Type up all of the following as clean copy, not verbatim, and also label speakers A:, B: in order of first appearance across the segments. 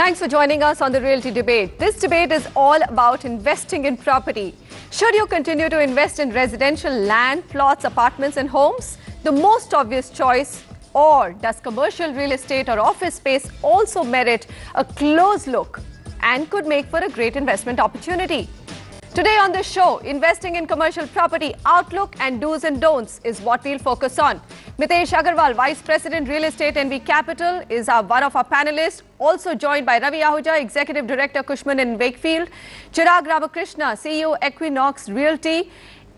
A: Thanks for joining us on the Realty Debate. This debate is all about investing in property. Should you continue to invest in residential land, plots, apartments and homes? The most obvious choice. Or does commercial real estate or office space also merit a close look and could make for a great investment opportunity? Today on the show, investing in commercial property, outlook and do's and don'ts is what we'll focus on. Mitesh Agarwal, Vice President Real Estate NV Capital, is one of our panelists. Also joined by Ravi Ahuja, Executive Director Cushman & Wakefield, Cherag Ramakrishnan, CEO-Equinox Realty,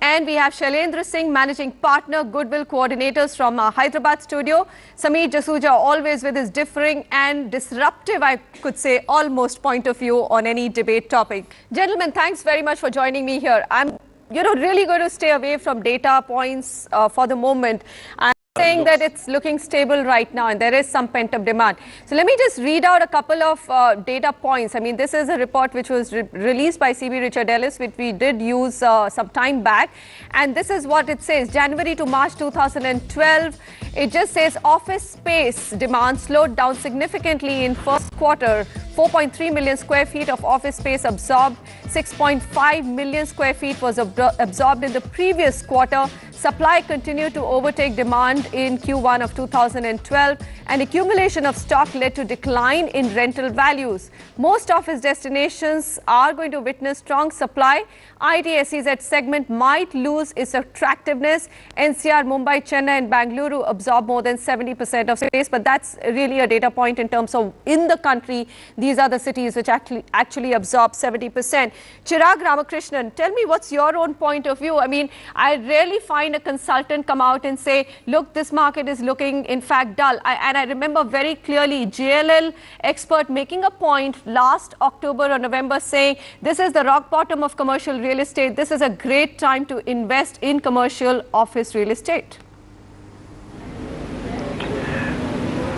A: and we have Shailendra Singh, Managing Partner, Goodwill Coordinators from our Hyderabad studio. Sameer Jasuja, always with his differing and disruptive, I could say, almost point of view on any debate topic. Gentlemen, thanks very much for joining me here. I'm really going to stay away from data points for the moment. I'm saying that it's looking stable right now and there is some pent-up demand. So let me just read out a couple of data points. I mean, this is a report which was released by CB Richard Ellis, which we did use some time back. And this is what it says. January to March 2012, it just says office space demand slowed down significantly in first quarter. 4.3 million square feet of office space absorbed. 6.5 million square feet was absorbed in the previous quarter. Supply continued to overtake demand in Q1 of 2012, and accumulation of stock led to decline in rental values. Most office destinations are going to witness strong supply. ITSEZ segment might lose its attractiveness. NCR, Mumbai, Chennai and Bangalore absorb more than 70% of space, but that's really a data point in terms of in the country, these are the cities which actually absorb 70%. Cherag Ramakrishnan, tell me what's your own point of view? I mean, I rarely find a consultant come out and say, look, this market is looking in fact dull. And I remember very clearly JLL expert making a point last October or November saying this is the rock bottom of commercial real estate. This is a great time to invest in commercial office real estate.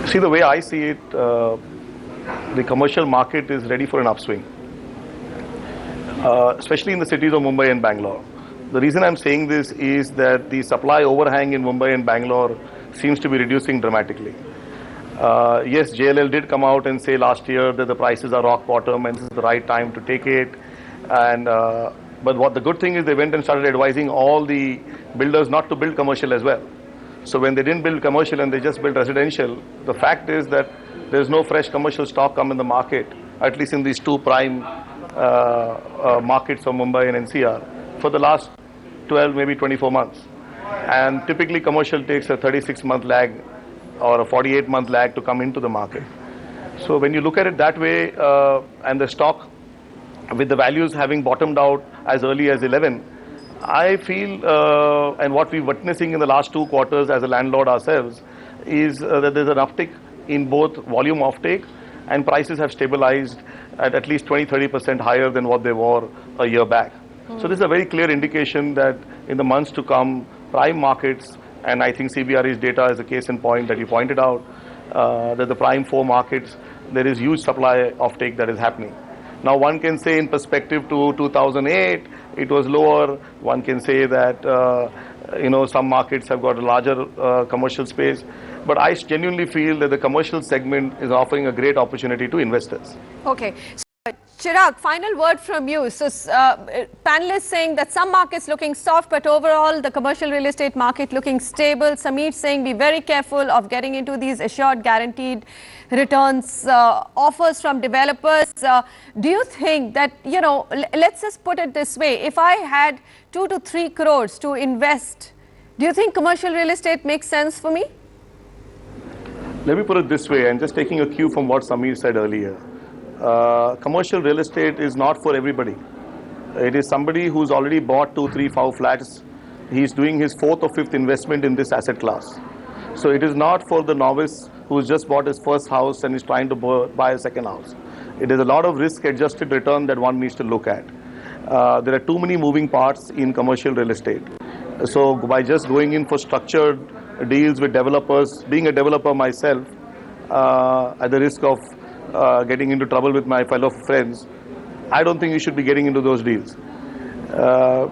B: See, the way I see it, the commercial market is ready for an upswing, especially in the cities of Mumbai and Bangalore. The reason I'm saying this is that the supply overhang in Mumbai and Bangalore seems to be reducing dramatically. Yes, JLL did come out and say last year that the prices are rock bottom and this is the right time to take it. And but what the good thing is, they went and started advising all the builders not to build commercial as well. So when they didn't build commercial and they just built residential, the fact is that there's no fresh commercial stock come in the market, at least in these two prime markets of Mumbai and NCR, for the last 12, maybe 24 months. And typically commercial takes a 36-month lag or a 48-month lag to come into the market. So when you look at it that way, and the stock with the values having bottomed out as early as 11, I feel, and what we're witnessing in the last 2 quarters as a landlord ourselves, is that there's an uptick in both volume offtake and prices have stabilized at least 20-30% higher than what they were a year back. So this is a very clear indication that in the months to come, prime markets, and I think CBRE's data is a case in point that you pointed out, that the prime 4 markets, there is huge supply offtake that is happening. Now one can say in perspective to 2008, it was lower. One can say that, some markets have got a larger commercial space. But I genuinely feel that the commercial segment is offering a great opportunity to investors.
A: Okay. Cherag, final word from you. So, panelists saying that some markets looking soft, but overall the commercial real estate market looking stable. Sameer saying be very careful of getting into these assured guaranteed returns offers from developers. Do you think that, let's just put it this way, if I had 2 to 3 crores to invest, do you think commercial real estate makes sense for me?
B: Let me put it this way, and just taking a cue from what Sameer said earlier. Commercial real estate is not for everybody. It is somebody who's already bought 2, 3, 4 flats. He's doing his 4th or 5th investment in this asset class. So it is not for the novice who's just bought his first house and is trying to buy a second house. It is a lot of risk-adjusted return that one needs to look at. There are too many moving parts in commercial real estate. So by just going in for structured deals with developers, being a developer myself, at the risk of getting into trouble with my fellow friends, I don't think you should be getting into those deals. The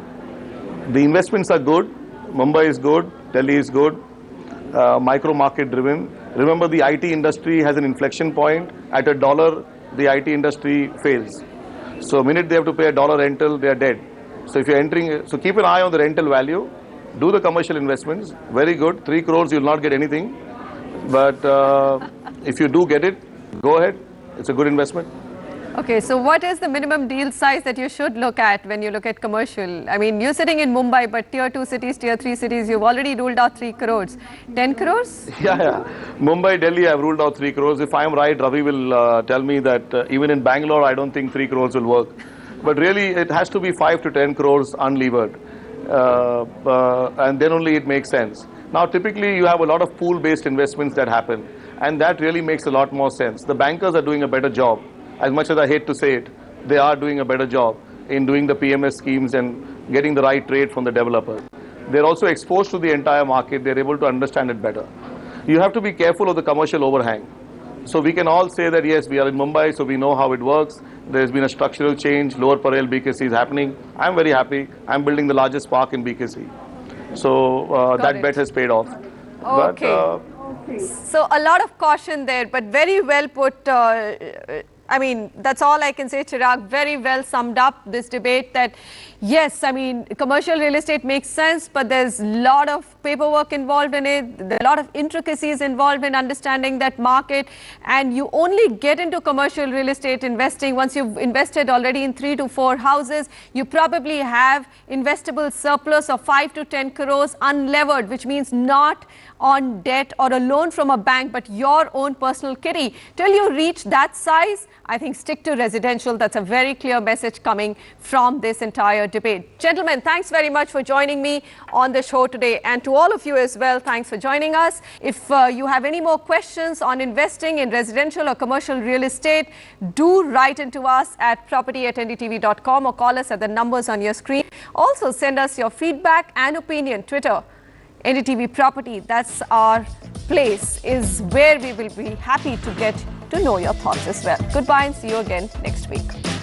B: investments are good. Mumbai is good. Delhi is good. Micro market driven. Remember, the IT industry has an inflection point at $1 the IT industry fails. So minute they have to pay a dollar rental, they are dead. So if you're entering, so keep an eye on the rental value, do the commercial investments, very good, 3 crores you'll not get anything. But if you do get it, go ahead, it's a good investment.
A: Okay, so what is the minimum deal size that you should look at when you look at commercial? I mean, you're sitting in Mumbai, but tier 2 cities, tier 3 cities, you've already ruled out 3 crores. 10 crores?
B: Yeah. Mumbai, Delhi, I've ruled out 3 crores. If I'm right, Ravi will tell me that even in Bangalore, I don't think 3 crores will work. But really, it has to be 5 to 10 crores unlevered. And then only it makes sense. Now, typically, you have a lot of pool-based investments that happen. And that really makes a lot more sense. The bankers are doing a better job. As much as I hate to say it, they are doing a better job in doing the PMS schemes and getting the right trade from the developer. They're also exposed to the entire market. They're able to understand it better. You have to be careful of the commercial overhang. So we can all say that, yes, we are in Mumbai, so we know how it works. There's been a structural change. Lower Parel BKC is happening. I'm very happy. I'm building the largest park in BKC. So that bet has paid off.
A: Okay.
B: But,
A: so a lot of caution there, but very well put. I mean, that's all I can say, Cherag. Very well summed up this debate that, yes, I mean, commercial real estate makes sense, but there's a lot of paperwork involved in it. There are a lot of intricacies involved in understanding that market. And you only get into commercial real estate investing once you've invested already in 3 to 4 houses. You probably have investable surplus of 5 to 10 crores unlevered, which means not on debt or a loan from a bank, but your own personal kitty. Till you reach that size, I think stick to residential. That's a very clear message coming from this entire debate. Gentlemen, thanks very much for joining me on the show today. And to all of you as well, thanks for joining us. If you have any more questions on investing in residential or commercial real estate, do write into us at property@ndtv.com or call us at the numbers on your screen. Also, send us your feedback and opinion. Twitter, NDTV Property, that's our place, is where we will be happy to get to know your thoughts as well. Goodbye and see you again next week.